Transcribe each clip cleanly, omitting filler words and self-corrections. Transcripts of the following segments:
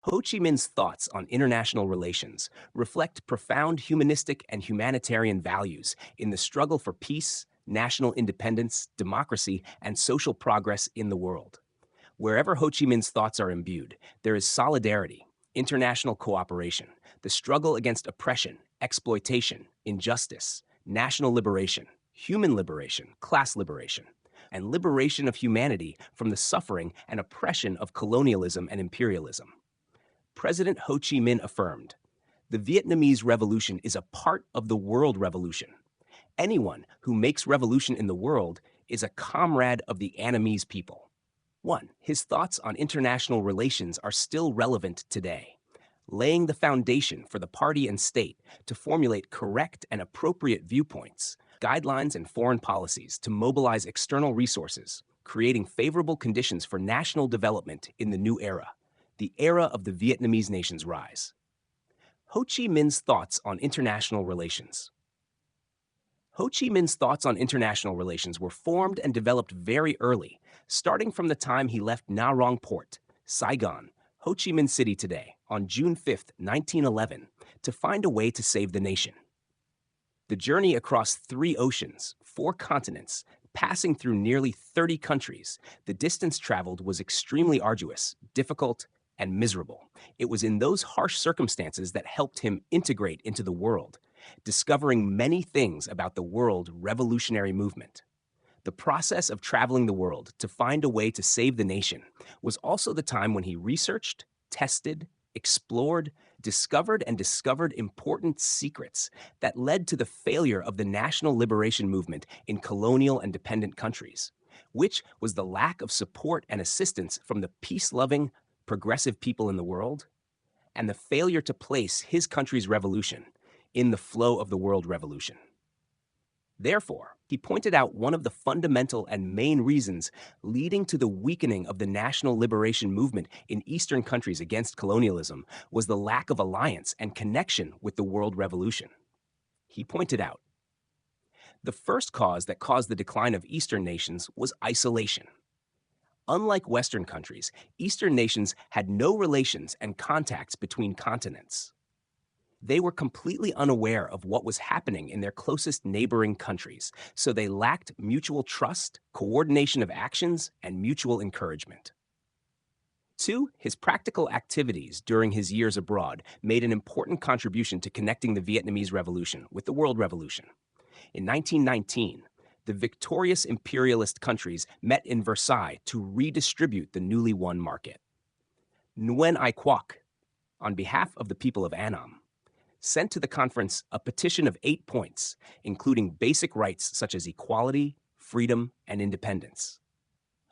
Ho Chi Minh's thoughts on international relations reflect profound humanistic and humanitarian values in the struggle for peace, national independence, democracy, and social progress in the world. Wherever Ho Chi Minh's thoughts are imbued, there is solidarity, international cooperation, the struggle against oppression, exploitation, injustice, national liberation, human liberation, class liberation, and liberation of humanity from the suffering and oppression of colonialism and imperialism. President Ho Chi Minh affirmed, "The Vietnamese Revolution is a part of the world revolution. Anyone who makes revolution in the world is a comrade of the Annamese people." 1. His thoughts on international relations are still relevant today, laying the foundation for the party and state to formulate correct and appropriate viewpoints, guidelines, and foreign policies to mobilize external resources, creating favorable conditions for national development in the new era, the era of the Vietnamese nation's rise. Ho Chi Minh's thoughts on international relations. Ho Chi Minh's thoughts on international relations were formed and developed very early, starting from the time he left Na Rong Port, Saigon, Ho Chi Minh City today, on June 5, 1911, to find a way to save the nation. The journey across 3 oceans, 4 continents, passing through nearly 30 countries, the distance traveled was extremely arduous, difficult, and miserable. It was in those harsh circumstances that helped him integrate into the world, discovering many things about the world revolutionary movement. The process of traveling the world to find a way to save the nation was also the time when he researched, tested, explored, discovered important secrets that led to the failure of the national liberation movement in colonial and dependent countries, which was the lack of support and assistance from the peace-loving, progressive people in the world, and the failure to place his country's revolution in the flow of the world revolution. Therefore, he pointed out one of the fundamental and main reasons leading to the weakening of the national liberation movement in Eastern countries against colonialism was the lack of alliance and connection with the world revolution. He pointed out, the first cause that caused the decline of Eastern nations was isolation. Unlike Western countries, Eastern nations had no relations and contacts between continents. They were completely unaware of what was happening in their closest neighboring countries, so they lacked mutual trust, coordination of actions, and mutual encouragement. 2. His practical activities during his years abroad made an important contribution to connecting the Vietnamese Revolution with the world revolution. In 1919, the victorious imperialist countries met in Versailles to redistribute the newly won market. Nguyen Ai Quoc, on behalf of the people of Annam, sent to the conference a petition of 8 points, including basic rights such as equality, freedom, and independence.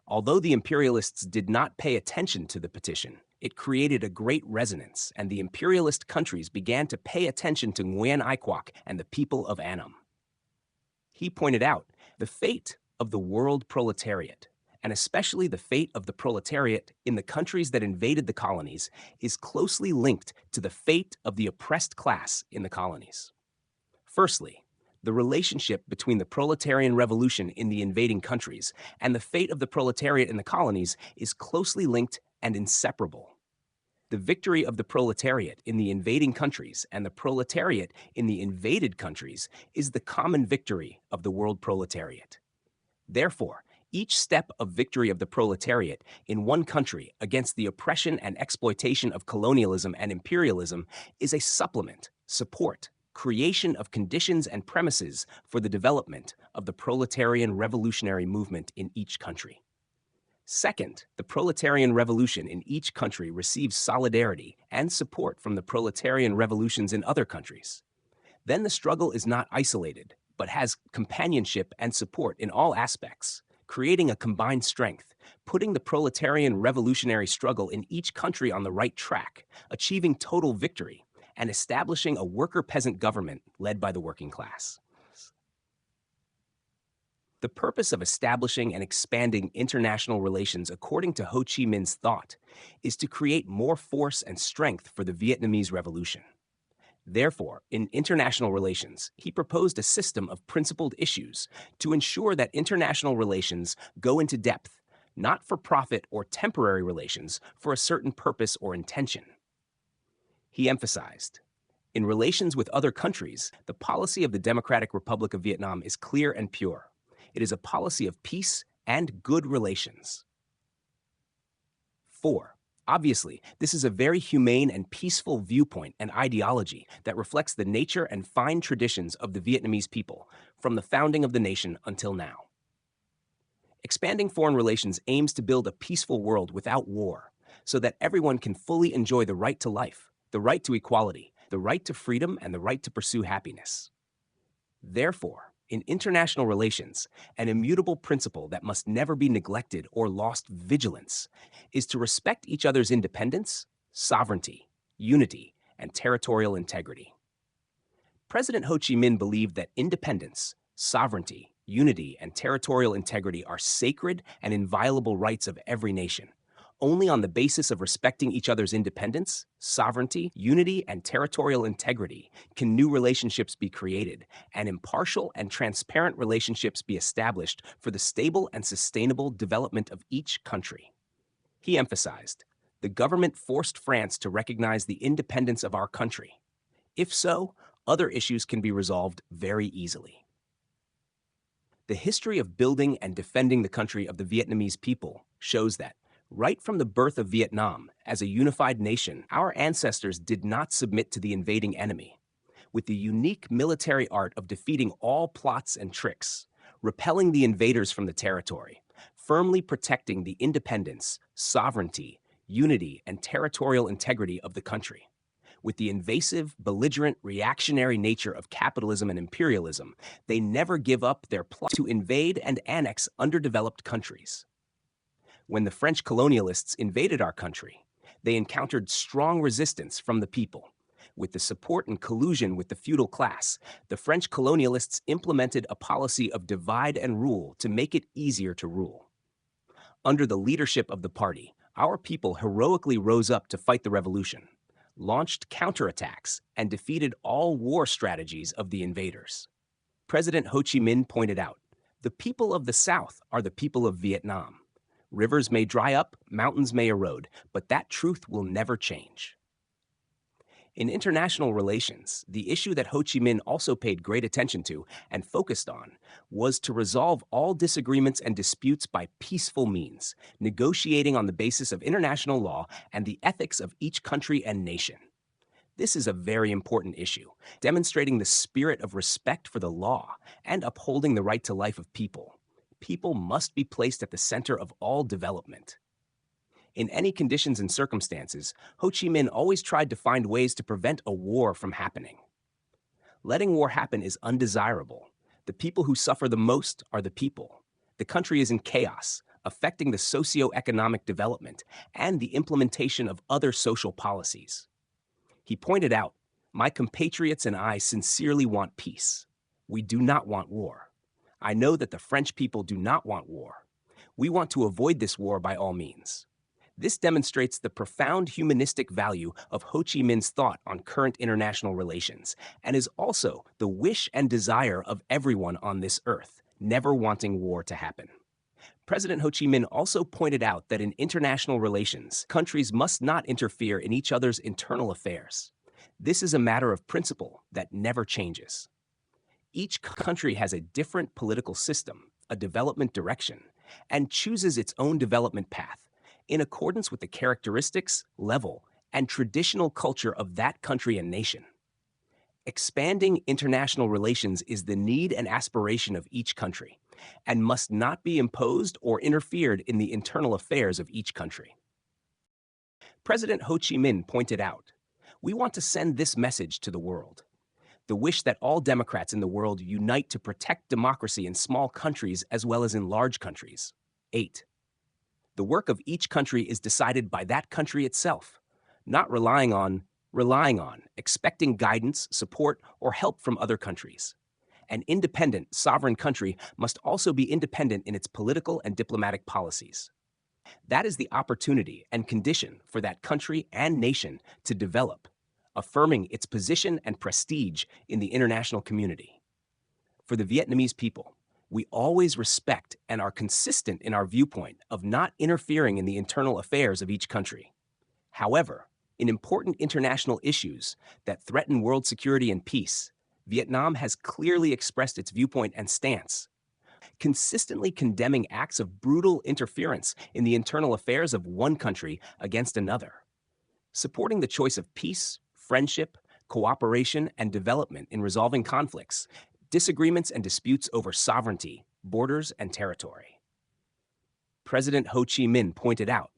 Although the imperialists did not pay attention to the petition, it created a great resonance, and the imperialist countries began to pay attention to Nguyen Ai Quoc and the people of Annam. He pointed out the fate of the world proletariat, and especially the fate of the proletariat in the countries that invaded the colonies, is closely linked to the fate of the oppressed class in the colonies. Firstly, the relationship between the proletarian revolution in the invading countries and the fate of the proletariat in the colonies is closely linked and inseparable. The victory of the proletariat in the invading countries and the proletariat in the invaded countries is the common victory of the world proletariat. Therefore, each step of victory of the proletariat in one country against the oppression and exploitation of colonialism and imperialism is a supplement, support, creation of conditions and premises for the development of the proletarian revolutionary movement in each country. Second, the proletarian revolution in each country receives solidarity and support from the proletarian revolutions in other countries. Then the struggle is not isolated, but has companionship and support in all aspects, creating a combined strength, putting the proletarian revolutionary struggle in each country on the right track, achieving total victory, and establishing a worker-peasant government led by the working class. The purpose of establishing and expanding international relations according to Ho Chi Minh's thought is to create more force and strength for the Vietnamese Revolution. Therefore, in international relations, he proposed a system of principled issues to ensure that international relations go into depth, not for profit or temporary relations for a certain purpose or intention. He emphasized, in relations with other countries, the policy of the Democratic Republic of Vietnam is clear and pure. It is a policy of peace and good relations. 4. Obviously, this is a very humane and peaceful viewpoint and ideology that reflects the nature and fine traditions of the Vietnamese people from the founding of the nation until now. Expanding foreign relations aims to build a peaceful world without war, so that everyone can fully enjoy the right to life, the right to equality, the right to freedom, and the right to pursue happiness. Therefore, in international relations, an immutable principle that must never be neglected or lost vigilance is to respect each other's independence, sovereignty, unity, and territorial integrity. President Ho Chi Minh believed that independence, sovereignty, unity, and territorial integrity are sacred and inviolable rights of every nation. Only on the basis of respecting each other's independence, sovereignty, unity, and territorial integrity can new relationships be created and impartial and transparent relationships be established for the stable and sustainable development of each country. He emphasized, the government forced France to recognize the independence of our country. If so, other issues can be resolved very easily. The history of building and defending the country of the Vietnamese people shows that, right from the birth of Vietnam, as a unified nation, our ancestors did not submit to the invading enemy. With the unique military art of defeating all plots and tricks, repelling the invaders from the territory, firmly protecting the independence, sovereignty, unity, and territorial integrity of the country. With the invasive, belligerent, reactionary nature of capitalism and imperialism, they never give up their plot to invade and annex underdeveloped countries. When the French colonialists invaded our country, they encountered strong resistance from the people. With the support and collusion with the feudal class, the French colonialists implemented a policy of divide and rule to make it easier to rule. Under the leadership of the party, our people heroically rose up to fight the revolution, launched counterattacks, and defeated all war strategies of the invaders. President Ho Chi Minh pointed out, the people of the South are the people of Vietnam. Rivers may dry up, mountains may erode, but that truth will never change. In international relations, the issue that Ho Chi Minh also paid great attention to and focused on was to resolve all disagreements and disputes by peaceful means, negotiating on the basis of international law and the ethics of each country and nation. This is a very important issue, demonstrating the spirit of respect for the law and upholding the right to life of people. People must be placed at the center of all development. In any conditions and circumstances, Ho Chi Minh always tried to find ways to prevent a war from happening. Letting war happen is undesirable. The people who suffer the most are the people. The country is in chaos, affecting the socio-economic development and the implementation of other social policies. He pointed out, my compatriots and I sincerely want peace. We do not want war. I know that the French people do not want war. We want to avoid this war by all means. This demonstrates the profound humanistic value of Ho Chi Minh's thought on current international relations, and is also the wish and desire of everyone on this earth, never wanting war to happen. President Ho Chi Minh also pointed out that in international relations, countries must not interfere in each other's internal affairs. This is a matter of principle that never changes. Each country has a different political system, a development direction, and chooses its own development path, in accordance with the characteristics, level, and traditional culture of that country and nation. Expanding international relations is the need and aspiration of each country, and must not be imposed or interfered in the internal affairs of each country. President Ho Chi Minh pointed out, we want to send this message to the world. The wish that all Democrats in the world unite to protect democracy in small countries as well as in large countries. 8. The work of each country is decided by that country itself, not relying on, expecting guidance, support, or help from other countries. An independent, sovereign country must also be independent in its political and diplomatic policies. That is the opportunity and condition for that country and nation to develop, affirming its position and prestige in the international community. For the Vietnamese people, we always respect and are consistent in our viewpoint of not interfering in the internal affairs of each country. However, In important international issues that threaten world security and peace, Vietnam has clearly expressed its viewpoint and stance, consistently condemning acts of brutal interference in the internal affairs of one country against another, supporting the choice of peace, friendship, cooperation, and development in resolving conflicts, disagreements, and disputes over sovereignty, borders, and territory. President Ho Chi Minh pointed out,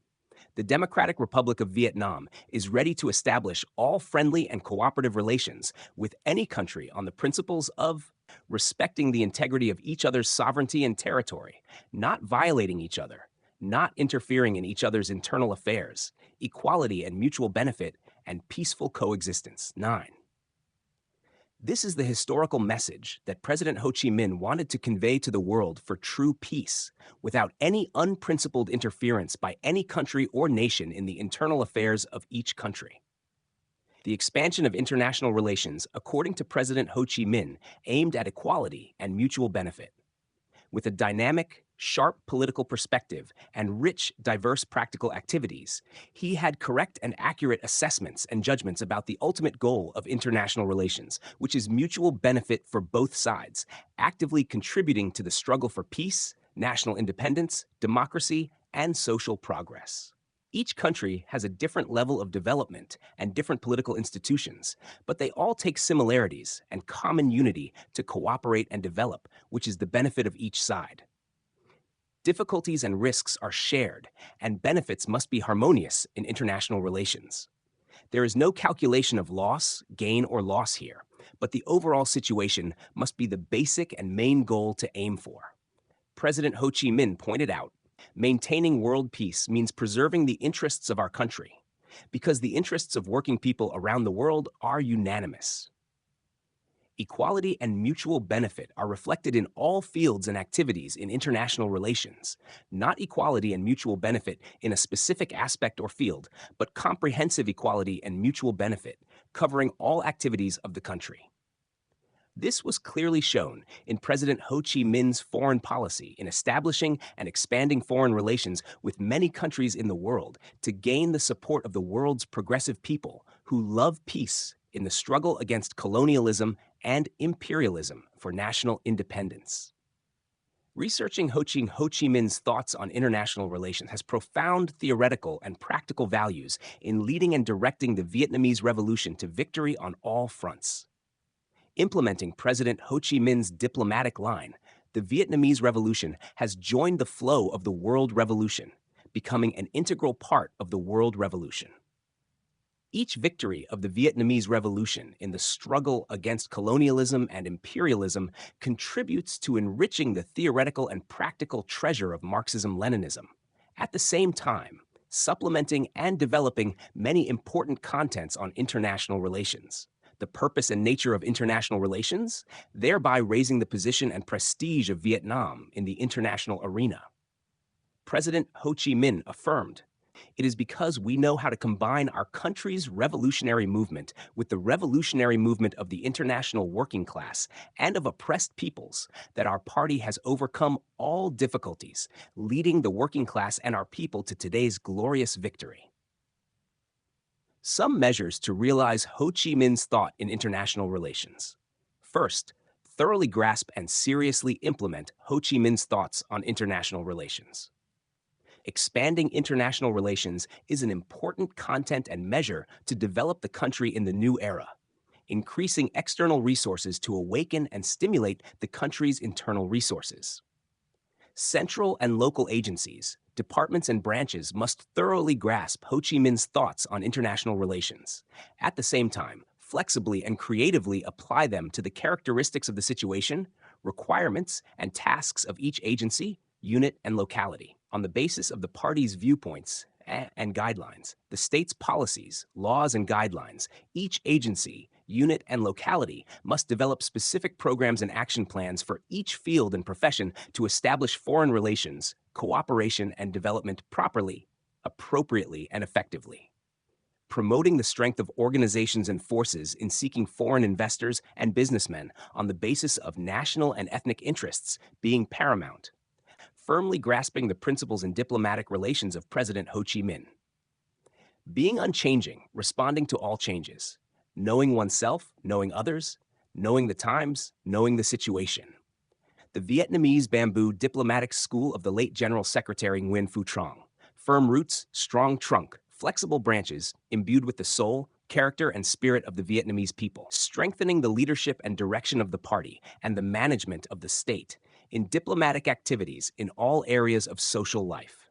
the Democratic Republic of Vietnam is ready to establish all friendly and cooperative relations with any country on the principles of respecting the integrity of each other's sovereignty and territory, not violating each other, not interfering in each other's internal affairs, equality and mutual benefit, and peaceful coexistence. 9. This is the historical message that President Ho Chi Minh wanted to convey to the world for true peace, without any unprincipled interference by any country or nation in the internal affairs of each country. The expansion of international relations, according to President Ho Chi Minh, aimed at equality and mutual benefit. With a dynamic, sharp political perspective and rich, diverse practical activities, he had correct and accurate assessments and judgments about the ultimate goal of international relations, which is mutual benefit for both sides, actively contributing to the struggle for peace, national independence, democracy, and social progress. Each country has a different level of development and different political institutions, but they all take similarities and common unity to cooperate and develop, which is the benefit of each side. Difficulties and risks are shared, and benefits must be harmonious in international relations. There is no calculation of loss, gain, or loss here, but the overall situation must be the basic and main goal to aim for. President Ho Chi Minh pointed out, maintaining world peace means preserving the interests of our country, because the interests of working people around the world are unanimous. Equality and mutual benefit are reflected in all fields and activities in international relations, not equality and mutual benefit in a specific aspect or field, but comprehensive equality and mutual benefit, covering all activities of the country. This was clearly shown in President Ho Chi Minh's foreign policy in establishing and expanding foreign relations with many countries in the world to gain the support of the world's progressive people who love peace in the struggle against colonialism and imperialism for national independence. Researching Ho Chi Minh's thoughts on international relations has profound theoretical and practical values in leading and directing the Vietnamese Revolution to victory on all fronts. Implementing President Ho Chi Minh's diplomatic line, the Vietnamese Revolution has joined the flow of the world revolution, becoming an integral part of the world revolution. Each victory of the Vietnamese Revolution in the struggle against colonialism and imperialism contributes to enriching the theoretical and practical treasure of Marxism-Leninism, at the same time supplementing and developing many important contents on international relations. The purpose and nature of international relations, thereby raising the position and prestige of Vietnam in the international arena. President Ho Chi Minh affirmed, "It is because we know how to combine our country's revolutionary movement with the revolutionary movement of the international working class and of oppressed peoples that our party has overcome all difficulties, leading the working class and our people to today's glorious victory." Some measures to realize Ho Chi Minh's thought in international relations. First, thoroughly grasp and seriously implement Ho Chi Minh's thoughts on international relations. Expanding international relations is an important content and measure to develop the country in the new era, increasing external resources to awaken and stimulate the country's internal resources. Central and local agencies, departments, and branches must thoroughly grasp Ho Chi Minh's thoughts on international relations. At the same time, flexibly and creatively apply them to the characteristics of the situation, requirements, and tasks of each agency, unit, and locality. On the basis of the party's viewpoints and guidelines, the state's policies, laws, and guidelines, each agency, unit, and locality must develop specific programs and action plans for each field and profession to establish foreign relations, cooperation, and development properly, appropriately, and effectively. Promoting the strength of organizations and forces in seeking foreign investors and businessmen on the basis of national and ethnic interests being paramount. Firmly grasping the principles in diplomatic relations of President Ho Chi Minh. Being unchanging, responding to all changes, knowing oneself, knowing others, knowing the times, knowing the situation. The Vietnamese bamboo diplomatic school of the late General Secretary Nguyen Phu Trong. Firm roots, strong trunk, flexible branches, imbued with the soul, character, and spirit of the Vietnamese people, strengthening the leadership and direction of the party and the management of the state in diplomatic activities in all areas of social life.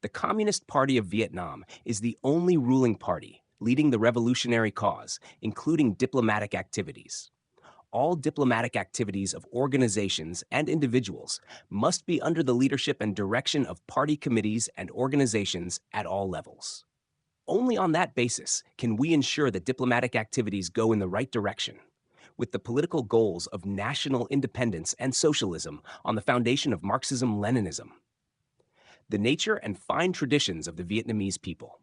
The Communist Party of Vietnam is the only ruling party leading the revolutionary cause, including diplomatic activities. All diplomatic activities of organizations and individuals must be under the leadership and direction of party committees and organizations at all levels. Only on that basis can we ensure that diplomatic activities go in the right direction, with the political goals of national independence and socialism on the foundation of Marxism-Leninism. The nature and fine traditions of the Vietnamese people.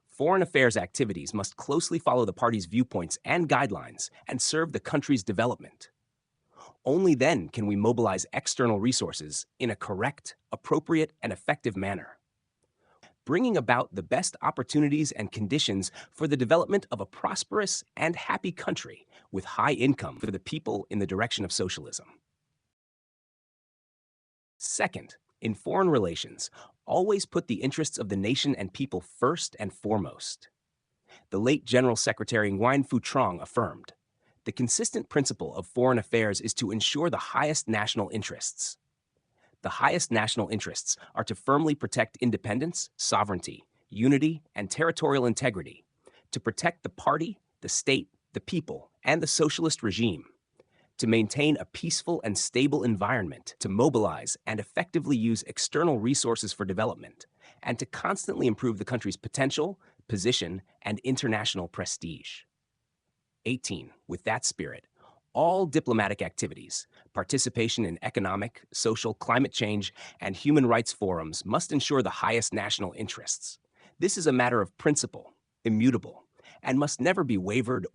Foreign affairs activities must closely follow the party's viewpoints and guidelines and serve the country's development. Only then can we mobilize external resources in a correct, appropriate, and effective manner, bringing about the best opportunities and conditions for the development of a prosperous and happy country with high income for the people in the direction of socialism. Second, in foreign relations, always put the interests of the nation and people first and foremost. The late General Secretary Nguyen Phu Trong affirmed, "The consistent principle of foreign affairs is to ensure the highest national interests. The highest national interests are to firmly protect independence, sovereignty, unity, and territorial integrity, to protect the party, the state, the people, and the socialist regime, to maintain a peaceful and stable environment, to mobilize and effectively use external resources for development, and to constantly improve the country's potential, position, and international prestige." 18. With that spirit, all diplomatic activities, participation in economic, social, climate change, and human rights forums must ensure the highest national interests. This is a matter of principle, immutable, and must never be wavered,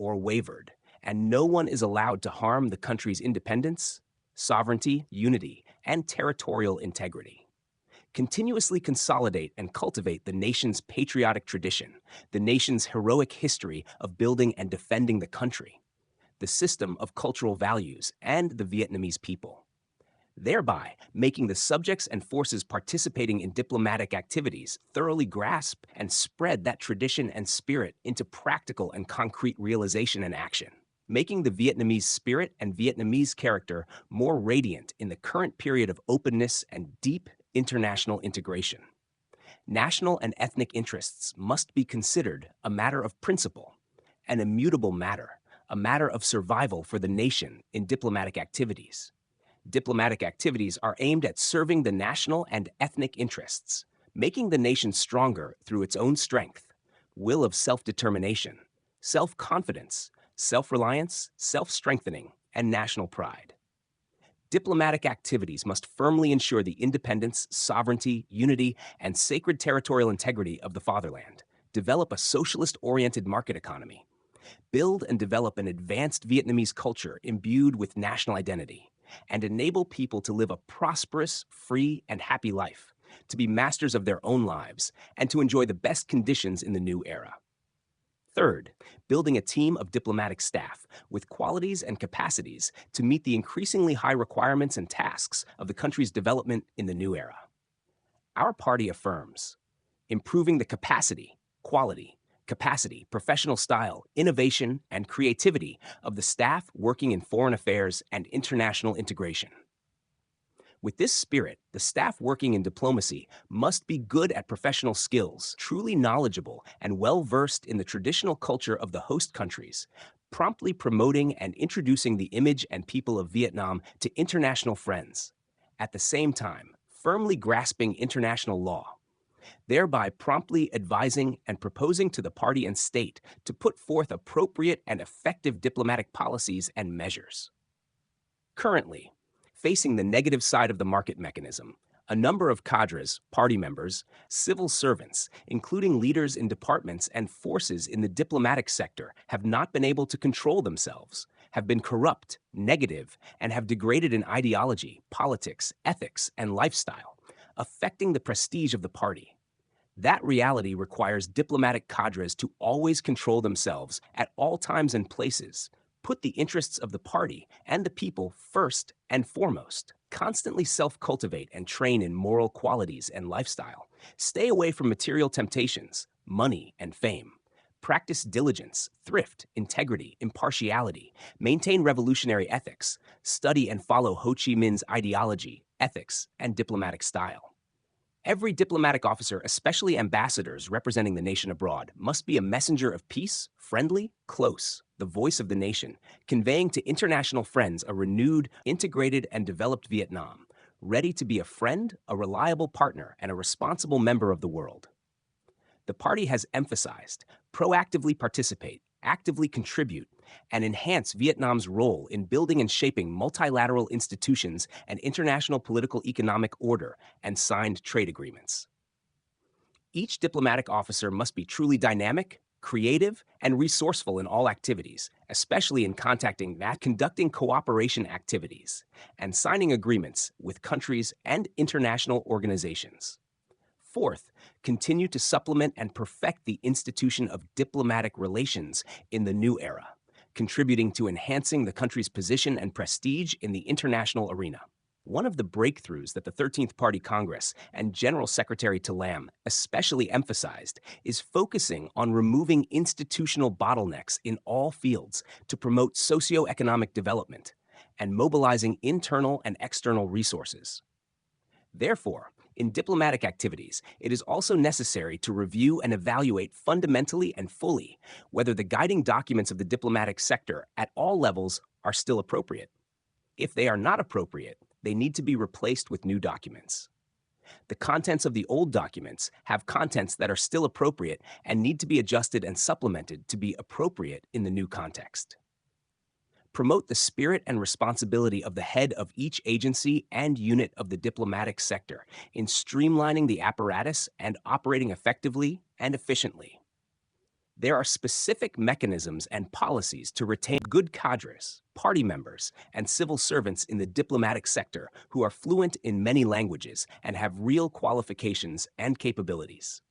and no one is allowed to harm the country's independence, sovereignty, unity, and territorial integrity. Continuously consolidate and cultivate the nation's patriotic tradition, the nation's heroic history of building and defending the country, the system of cultural values, and the Vietnamese people, thereby making the subjects and forces participating in diplomatic activities thoroughly grasp and spread that tradition and spirit into practical and concrete realization and action, making the Vietnamese spirit and Vietnamese character more radiant in the current period of openness and deep international integration. National and ethnic interests must be considered a matter of principle, an immutable matter, a matter of survival for the nation in diplomatic activities. Diplomatic activities are aimed at serving the national and ethnic interests, making the nation stronger through its own strength, will of self-determination, self-confidence, self-reliance, self-strengthening, and national pride. Diplomatic activities must firmly ensure the independence, sovereignty, unity, and sacred territorial integrity of the fatherland, develop a socialist-oriented market economy, build and develop an advanced Vietnamese culture imbued with national identity, and enable people to live a prosperous, free, and happy life, to be masters of their own lives, and to enjoy the best conditions in the new era. Third, building a team of diplomatic staff with qualities and capacities to meet the increasingly high requirements and tasks of the country's development in the new era. Our party affirms improving the quality, capacity, professional style, innovation, and creativity of the staff working in foreign affairs and international integration. With this spirit, the staff working in diplomacy must be good at professional skills, truly knowledgeable, and well-versed in the traditional culture of the host countries, promptly promoting and introducing the image and people of Vietnam to international friends, at the same time firmly grasping international law, thereby promptly advising and proposing to the party and state to put forth appropriate and effective diplomatic policies and measures. Currently, facing the negative side of the market mechanism, a number of cadres, party members, civil servants, including leaders in departments and forces in the diplomatic sector, have not been able to control themselves, have been corrupt, negative, and have degraded in ideology, politics, ethics, and lifestyle, affecting the prestige of the party. That reality requires diplomatic cadres to always control themselves at all times and places, put the interests of the party and the people first and foremost, constantly self cultivate and train in moral qualities and lifestyle, stay away from material temptations, money, and fame. Practice diligence, thrift, integrity, impartiality, maintain revolutionary ethics, study and follow Ho Chi Minh's ideology, ethics, and diplomatic style. Every diplomatic officer, especially ambassadors representing the nation abroad, must be a messenger of peace, friendly, close, the voice of the nation, conveying to international friends a renewed, integrated, and developed Vietnam, ready to be a friend, a reliable partner, and a responsible member of the world. The party has emphasized proactively participate, actively contribute, and enhance Vietnam's role in building and shaping multilateral institutions and international political economic order and signed trade agreements. Each diplomatic officer must be truly dynamic, creative, and resourceful in all activities, especially in conducting cooperation activities, and signing agreements with countries and international organizations. Fourth, continue to supplement and perfect the institution of diplomatic relations in the new era, contributing to enhancing the country's position and prestige in the international arena. One of the breakthroughs that the 13th Party Congress and General Secretary Talam especially emphasized is focusing on removing institutional bottlenecks in all fields to promote socioeconomic development and mobilizing internal and external resources. Therefore, in diplomatic activities, it is also necessary to review and evaluate fundamentally and fully whether the guiding documents of the diplomatic sector at all levels are still appropriate. If they are not appropriate, they need to be replaced with new documents. The contents of the old documents have contents that are still appropriate and need to be adjusted and supplemented to be appropriate in the new context. Promote the spirit and responsibility of the head of each agency and unit of the diplomatic sector in streamlining the apparatus and operating effectively and efficiently. There are specific mechanisms and policies to retain good cadres, party members, and civil servants in the diplomatic sector who are fluent in many languages and have real qualifications and capabilities.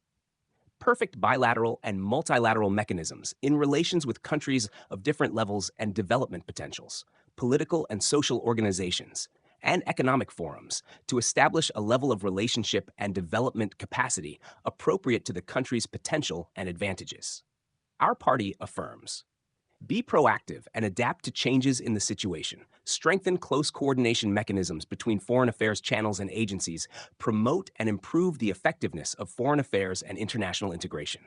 Perfect bilateral and multilateral mechanisms in relations with countries of different levels and development potentials, political and social organizations, and economic forums to establish a level of relationship and development capacity appropriate to the country's potential and advantages. Our party affirms: be proactive and adapt to changes in the situation. Strengthen close coordination mechanisms between foreign affairs channels and agencies. Promote and improve the effectiveness of foreign affairs and international integration.